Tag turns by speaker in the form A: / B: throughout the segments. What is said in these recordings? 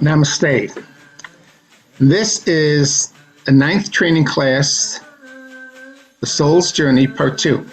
A: Namaste. This is the 9th training class, The Soul's Journey, Part 2.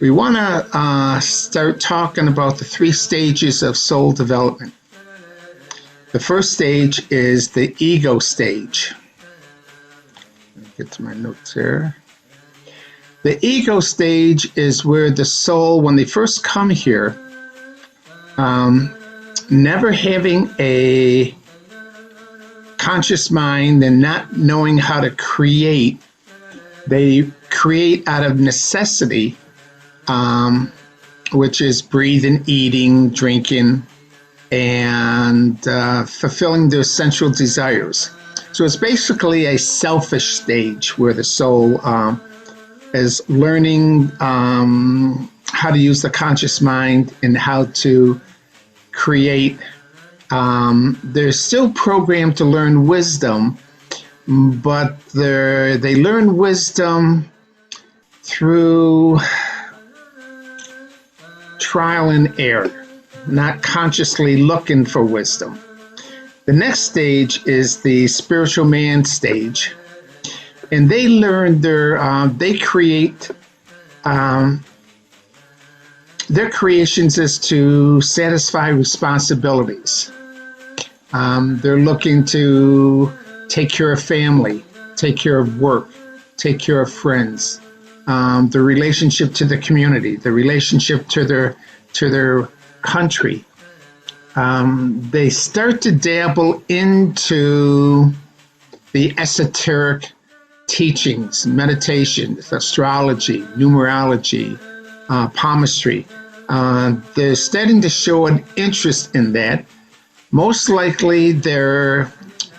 A: We want to start talking about the 3 stages of soul development. The first stage is the ego stage. Let me get to my notes here. The ego stage is where the soul, when they first come here, never having a conscious mind and not knowing how to create, they create out of necessity, which is breathing, eating, drinking, and fulfilling their sensual desires. So it's basically a selfish stage where the soul is learning how to use the conscious mind and how to create. They're still programmed to learn wisdom, but they learn wisdom through trial and error, not consciously looking for wisdom. The next stage is the spiritual man stage, and they learn they create their creations is to satisfy responsibilities. They're looking to take care of family, take care of work, take care of friends, the relationship to the community, the relationship to their country. They start to dabble into the esoteric teachings, meditations, astrology, numerology, palmistry. They're starting to show an interest in that. Most likely they're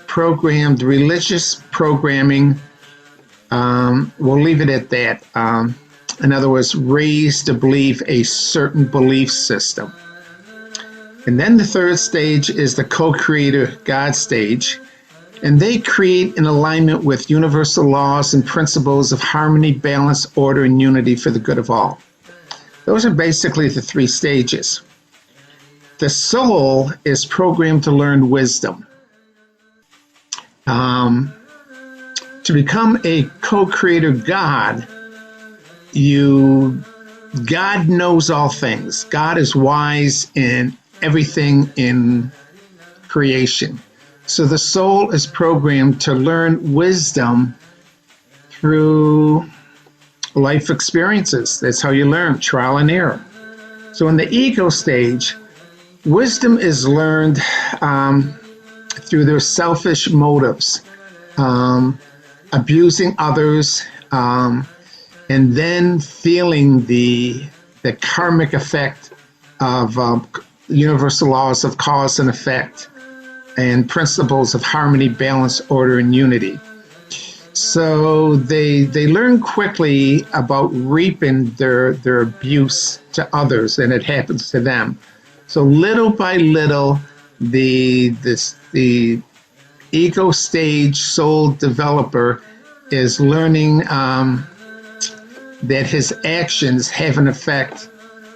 A: programmed, religious programming. We'll leave it at that. In other words, raised to believe a certain belief system. And then the third stage is the co-creator God stage. And they create an alignment with universal laws and principles of harmony, balance, order, and unity for the good of all. Those are basically the 3 stages. The soul is programmed to learn wisdom. To become a co-creator God, God knows all things. God is wise in everything in creation. So the soul is programmed to learn wisdom through life experiences. That's how you learn, trial and error. So in the ego stage, wisdom is learned through their selfish motives, abusing others, and then feeling the karmic effect of universal laws of cause and effect and principles of harmony, balance, order, and unity. So they learn quickly about reaping their abuse to others, and it happens to them. So little by little, the ego stage soul developer is learning that his actions have an effect,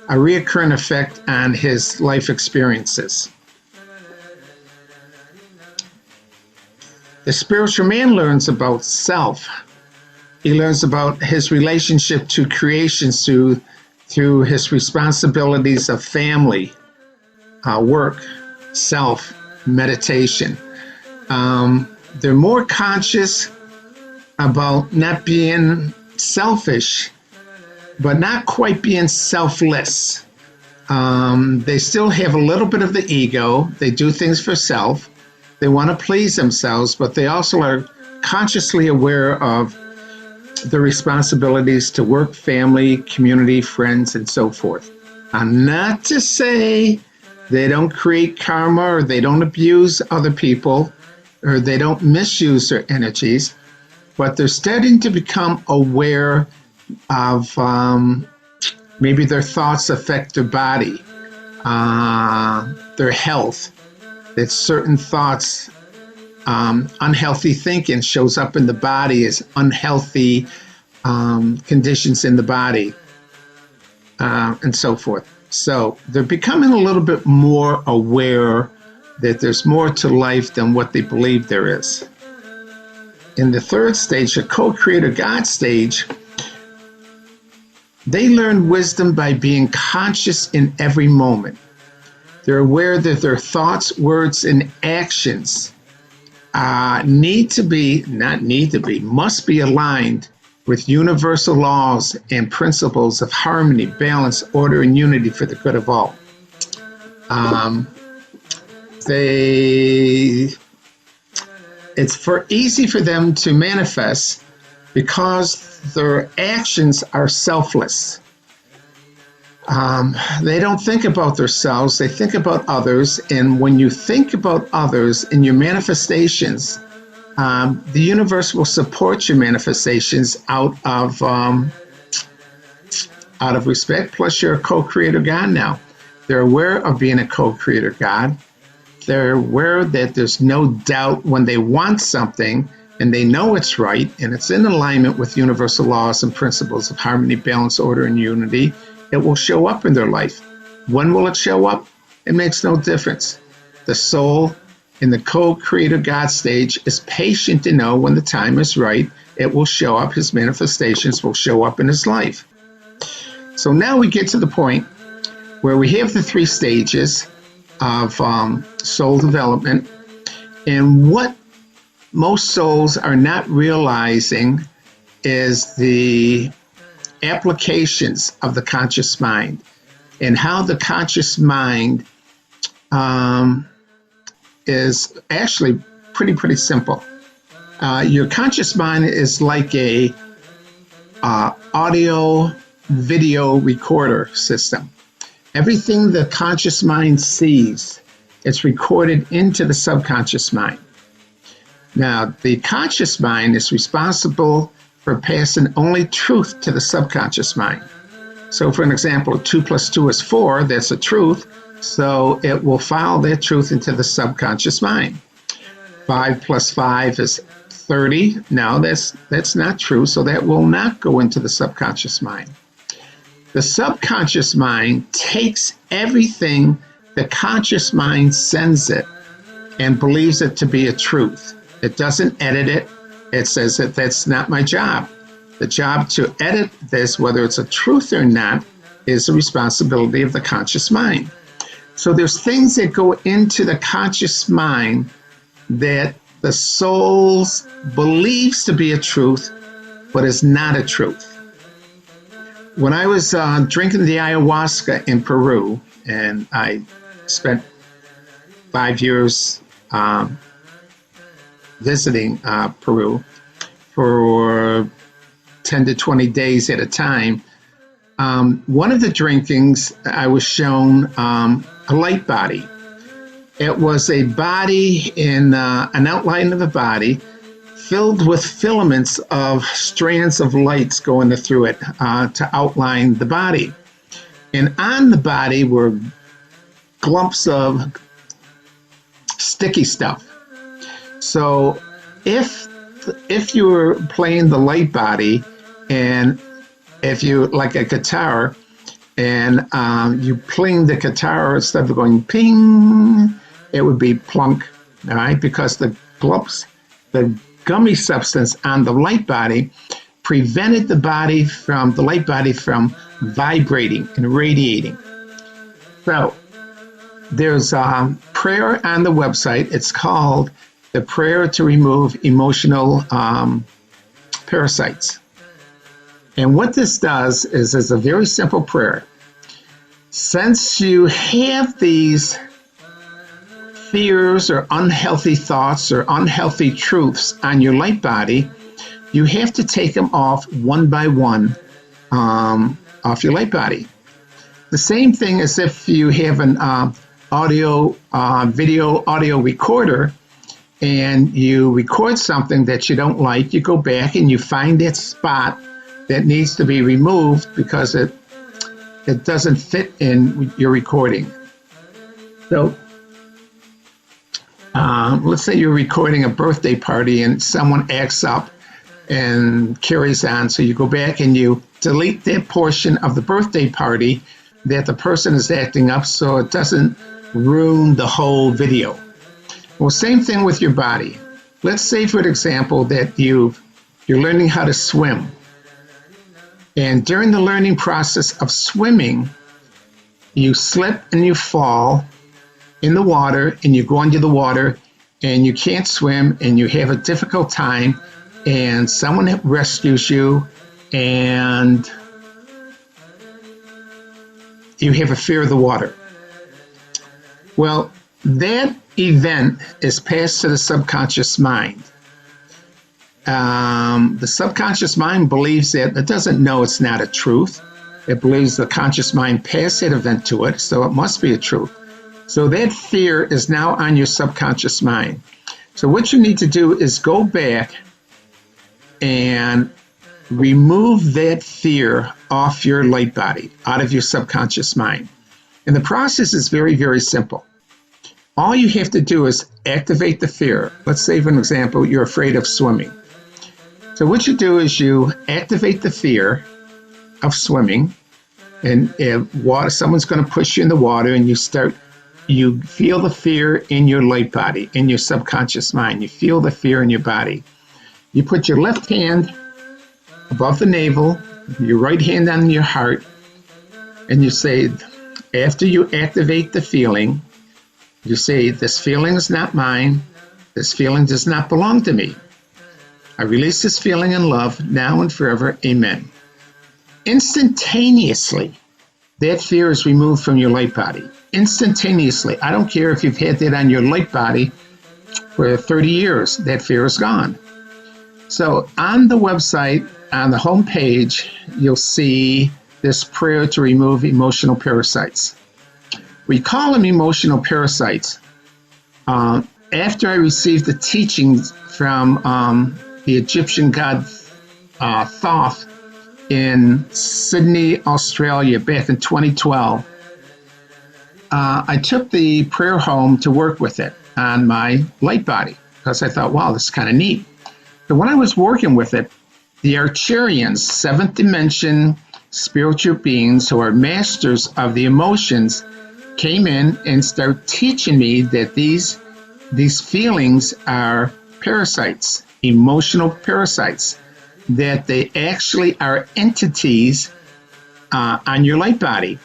A: a reoccurring effect on his life experiences. The spiritual man learns about self. He learns about his relationship to creation through his responsibilities of family, work, self, meditation. They're more conscious about not being selfish, but not quite being selfless. They still have a little bit of the ego. They do things for self. They want to please themselves, but they also are consciously aware of the responsibilities to work, family, community, friends, and so forth. Not to say they don't create karma or they don't abuse other people or they don't misuse their energies, but they're starting to become aware of maybe their thoughts affect their body, their health. That certain thoughts, unhealthy thinking shows up in the body as unhealthy conditions in the body, and so forth. So they're becoming a little bit more aware that there's more to life than what they believe there is. In the third stage, the Co-Creator God stage, they learn wisdom by being conscious in every moment. They're aware that their thoughts, words, and actions must be aligned with universal laws and principles of harmony, balance, order, and unity for the good of all. It's easy for them to manifest because their actions are selfless. They don't think about themselves, they think about others, and when you think about others in your manifestations, the universe will support your manifestations out of respect. Plus, you're a co-creator God now. They're aware of being a co-creator God. They're aware that there's no doubt when they want something and they know it's right and it's in alignment with universal laws and principles of harmony, balance, order, and unity, it will show up in their life. When will it show up? It makes no difference. The soul in the co-creator God stage is patient to know when the time is right, it will show up. His manifestations will show up in his life. So now we get to the point where we have the three stages of soul development, and what most souls are not realizing is the applications of the conscious mind and how the conscious mind is actually pretty simple. Your conscious mind is like a audio video recorder system. Everything the conscious mind sees, it's recorded into the subconscious mind. Now, the conscious mind is responsible for passing only truth to the subconscious mind. So, for an example, 2 + 2 is 4, that's a truth, so it will follow that truth into the subconscious mind. 5 + 5 is 30. No, that's not true, so that will not go into the subconscious mind. The subconscious mind takes everything the conscious mind sends it and believes it to be a truth. It doesn't edit it. It says that that's not my job. The job to edit this, whether it's a truth or not, is the responsibility of the conscious mind. So there's things that go into the conscious mind that the soul believes to be a truth, but is not a truth. When I was drinking the ayahuasca in Peru, and I spent 5 years visiting Peru for 10 to 20 days at a time, one of the drinkings I was shown a light body. It was a body in an outline of a body filled with filaments of strands of lights going through it to outline the body. And on the body were clumps of sticky stuff. So if you were playing the light body, and if you, like a guitar, and you pling the guitar, instead of going ping, it would be plunk, all right? Because the clumps, the gummy substance on the light body prevented the light body from vibrating and radiating. So there's a prayer on the website. It's called the Prayer to Remove Emotional Parasites. And what this does is it's a very simple prayer. Since you have these fears or unhealthy thoughts or unhealthy truths on your light body, you have to take them off one by one off your light body. The same thing as if you have an audio recorder and you record something that you don't like, you go back and you find that spot that needs to be removed because it doesn't fit in your recording. So let's say you're recording a birthday party and someone acts up and carries on. So you go back and you delete that portion of the birthday party that the person is acting up so it doesn't ruin the whole video. Well, same thing with your body. Let's say, for example, that you're learning how to swim. And during the learning process of swimming, you slip and you fall in the water, and you go under the water, and you can't swim, and you have a difficult time, and someone rescues you, and you have a fear of the water. Well, that event is passed to the subconscious mind. The subconscious mind believes that it doesn't know it's not a truth. It believes the conscious mind passed that event to it, so it must be a truth. So that fear is now on your subconscious mind. So what you need to do is go back and remove that fear off your light body, out of your subconscious mind. And the process is very, very simple. All you have to do is activate the fear. Let's say, for an example, you're afraid of swimming. So what you do is you activate the fear of swimming, and someone's going to push you in the water, and you feel the fear in your light body, in your subconscious mind. You feel the fear in your body. You put your left hand above the navel, your right hand on your heart, and you say, after you activate the feeling, you say, this feeling is not mine. This feeling does not belong to me. I release this feeling in love now and forever. Amen. Instantaneously, that fear is removed from your light body. Instantaneously. I don't care if you've had that on your light body for 30 years. That fear is gone. So on the website, on the home page, you'll see this prayer to remove emotional parasites. We call them emotional parasites. After I received the teachings from the Egyptian god Thoth in Sydney, Australia, back in 2012, I took the prayer home to work with it on my light body because I thought, wow, this is kind of neat. But when I was working with it, the Archerians, seventh dimension spiritual beings who are masters of the emotions, came in and started teaching me that these feelings are parasites, emotional parasites, that they actually are entities on your light body,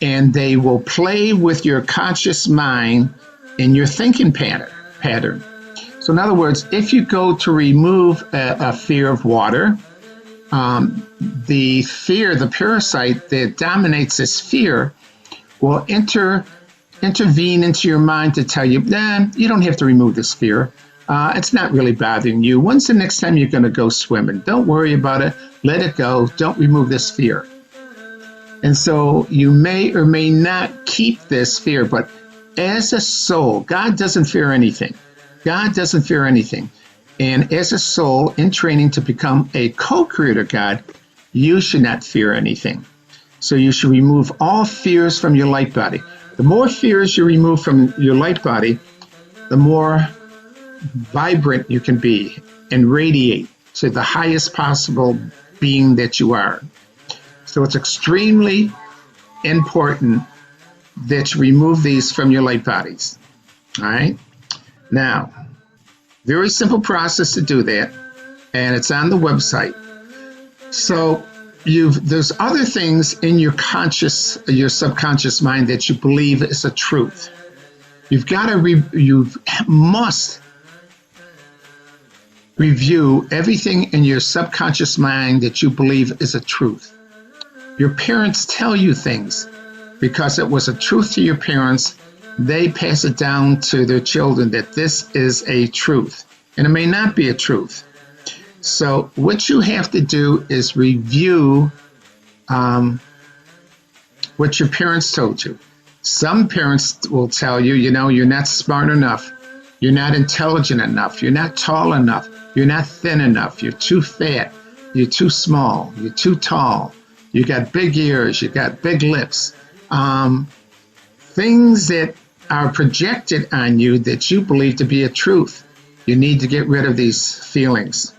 A: and they will play with your conscious mind and your thinking pattern. So in other words, if you go to remove a fear of water, the parasite that dominates this fear will intervene into your mind to tell you, you don't have to remove this fear. It's not really bothering you. When's the next time you're going to go swimming? Don't worry about it. Let it go. Don't remove this fear. And so you may or may not keep this fear, but as a soul, God doesn't fear anything. God doesn't fear anything. And as a soul in training to become a co-creator God, you should not fear anything. So you should remove all fears from your light body. The more fears you remove from your light body, the more vibrant you can be and radiate to the highest possible being that you are. So it's extremely important that you remove these from your light bodies. All right? Now, very simple process to do that, and it's on the website. So there's other things in your subconscious mind that you believe is a truth. You must review everything in your subconscious mind that you believe is a truth. Your parents tell you things because it was a truth to your parents. They pass it down to their children that this is a truth, and it may not be a truth. So what you have to do is review what your parents told you. Some parents will tell you, you're not smart enough, you're not intelligent enough, you're not tall enough, you're not thin enough, you're too fat, you're too small, you're too tall, you got big ears, you got big lips. Things that are projected on you that you believe to be a truth. You need to get rid of these feelings.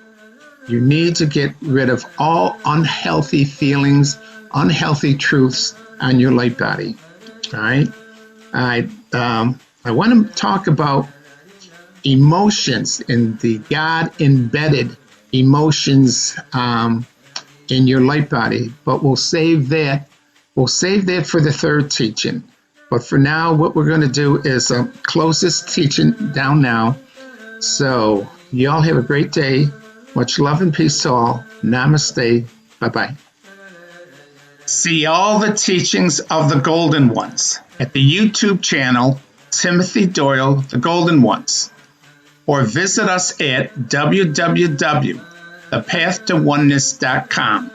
A: You need to get rid of all unhealthy feelings, unhealthy truths on your light body. All right? I want to talk about emotions and the God-embedded emotions in your light body. But we'll save that. We'll save that for the third teaching. But for now, what we're going to do is close this teaching down now. So you all have a great day. Much love and peace to all. Namaste. Bye-bye. See all the teachings of the Golden Ones at the YouTube channel, Timothy Doyle, The Golden Ones, or visit us at www.thepathtowoneness.com.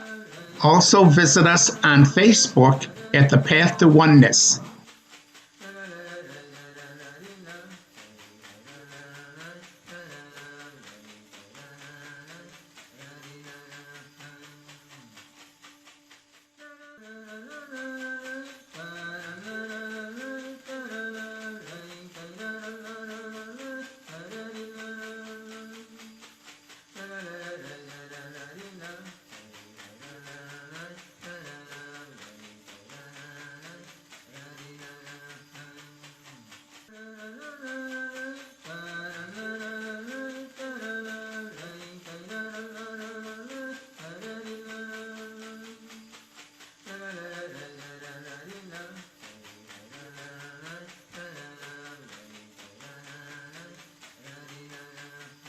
A: Also visit us on Facebook at The Path to Oneness.